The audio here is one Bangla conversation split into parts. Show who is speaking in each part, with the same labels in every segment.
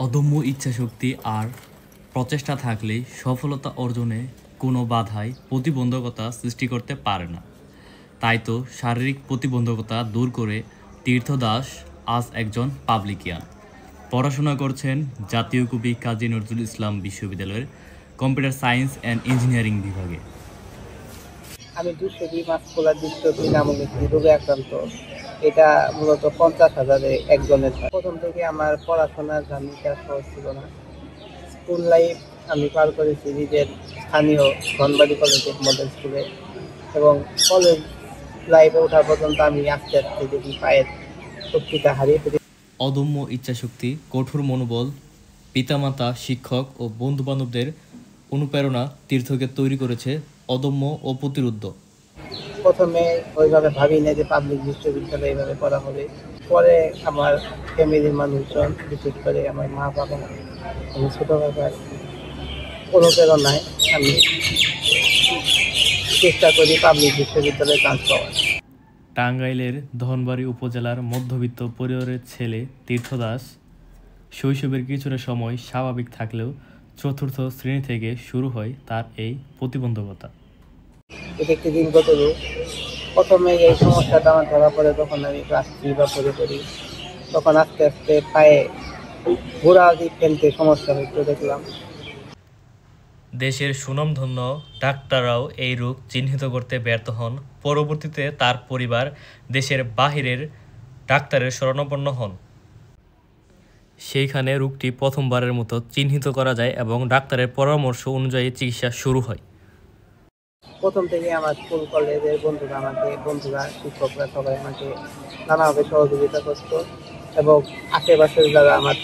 Speaker 1: অদম্য ইচ্ছাশক্তি আর প্রচেষ্টা থাকলে সফলতা অর্জনে কোনো বাধাই প্রতিবন্ধকতা সৃষ্টি করতে পারে না। তাই তো শারীরিক প্রতিবন্ধকতা দূর করে তীর্থদাস আজ একজন পাবলিকিয়ান। পড়াশোনা করছেন জাতীয় কবি কাজী নজরুল ইসলাম বিশ্ববিদ্যালয়ের কম্পিউটার সায়েন্স অ্যান্ড ইঞ্জিনিয়ারিং বিভাগে।
Speaker 2: আমি 200 মাস্কুলার ডিস্ট্রফি নামক একটি রোগে আক্রান্ত। এটা মূলত 50,000-এ একজনের হয়। প্রথম থেকে আমার পড়াশোনার জার্নিটা সহজ ছিল না। স্কুল লাইফ আমি পার করেছি নিজের স্থানীয় ধনবাড়ি কলেজের মডেল স্কুলে, এবং কলেজ লাইফে ওঠা পর্যন্ত আমি আস্তে আস্তে দেখি পায়ের শক্তিটা হারিয়ে ফেলি।
Speaker 1: অদম্য ইচ্ছাশক্তি, কঠোর মনোবল, পিতামাতা, শিক্ষক ও বন্ধুবান্ধবদের অনুপ্রেরণা তীর্থকে তৈরি করেছে অদম্য ও প্রতিরোধ্য।
Speaker 2: প্রথমে ওইভাবে ভাবি না যে পাবলিক বিশ্ববিদ্যালয়ে এইভাবে পড়া হবে। পরে আমার ফ্যামিলির মানুষজন, বিশেষ করে আমার মা বাবা, আমি ছোটো বাবার অনুপ্রেরণায় আমি চেষ্টা করি পাবলিক বিশ্ববিদ্যালয়ে চান্স পাওয়ার।
Speaker 1: টাঙ্গাইলের ধনবাড়ী উপজেলার মধ্যবিত্ত পরিবারের ছেলে তীর্থদাস শৈশবের কিছুটা সময় স্বাভাবিক থাকলেও চতুর্থ শ্রেণী থেকে শুরু হয় তার এই প্রতিবন্ধকতা।
Speaker 2: এটা একটি দিনগত রোগ। প্রথমে এই সমস্যাটা আমার ধরা পড়ে তখন আমি ক্লাস 3 বা 4 পড়ি। তখন আস্তে আস্তে পায়ে ঘোড়া ফেলতে সমস্যা হতে দেখলাম।
Speaker 1: দেশের সুনামধন্য ডাক্তাররাও এই রোগ চিহ্নিত করতে ব্যর্থ হন। পরবর্তীতে তার পরিবার দেশের বাহিরের ডাক্তারের শরণাপন্ন হন। সেইখানে রোগটি প্রথমবারের মতো চিহ্নিত করা যায় এবং ডাক্তারের পরামর্শ অনুযায়ী চিকিৎসা শুরু হয়।
Speaker 2: প্রথম থেকে আমার স্কুল কলেজের বন্ধুরা শিক্ষকরা সবাই আমাকে নানাভাবে সহযোগিতা করতো, এবং আশেপাশের যারা আমার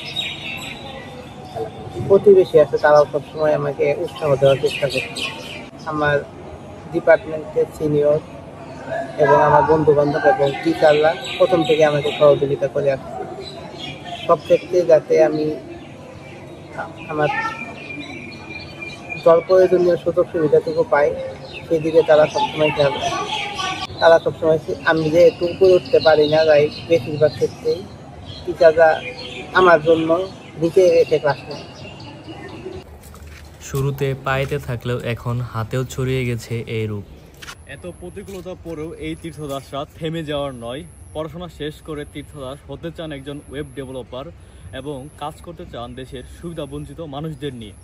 Speaker 2: প্রতিবেশী আছে তারাও সবসময় আমাকে উৎসাহ দেওয়ার চেষ্টা করতো। আমার ডিপার্টমেন্টের সিনিয়র এবং আমার বন্ধু বান্ধব এবং টিচাররা প্রথম থেকে আমাকে সহযোগিতা করে আসছে সব ক্ষেত্রে, যাতে আমি আমার জল প্রয়োজনীয় সুযোগ সুবিধাটুকু পাই সেদিকে তারা সবসময় খেয়াল রাখে। তারা সবসময়, আমি যে একটু উপরে উঠতে পারি না তাই বেশিরভাগ ক্ষেত্রেই টিচাররা আমার জন্য নিচে এসে ক্লাস নেয়।
Speaker 1: শুরুতে পায়েতে থাকলেও এখন হাতেও ছড়িয়ে গেছে এই রোগ। এত প্রতিকূলতা পরেও এই তীর্থদাসরা থেমে যাওয়ার নয়। পড়াশোনা শেষ করে তীর্থদাস হতে চান একজন ওয়েব ডেভেলপার এবং কাজ করতে চান দেশের সুবিধাবঞ্চিত মানুষদের নিয়ে।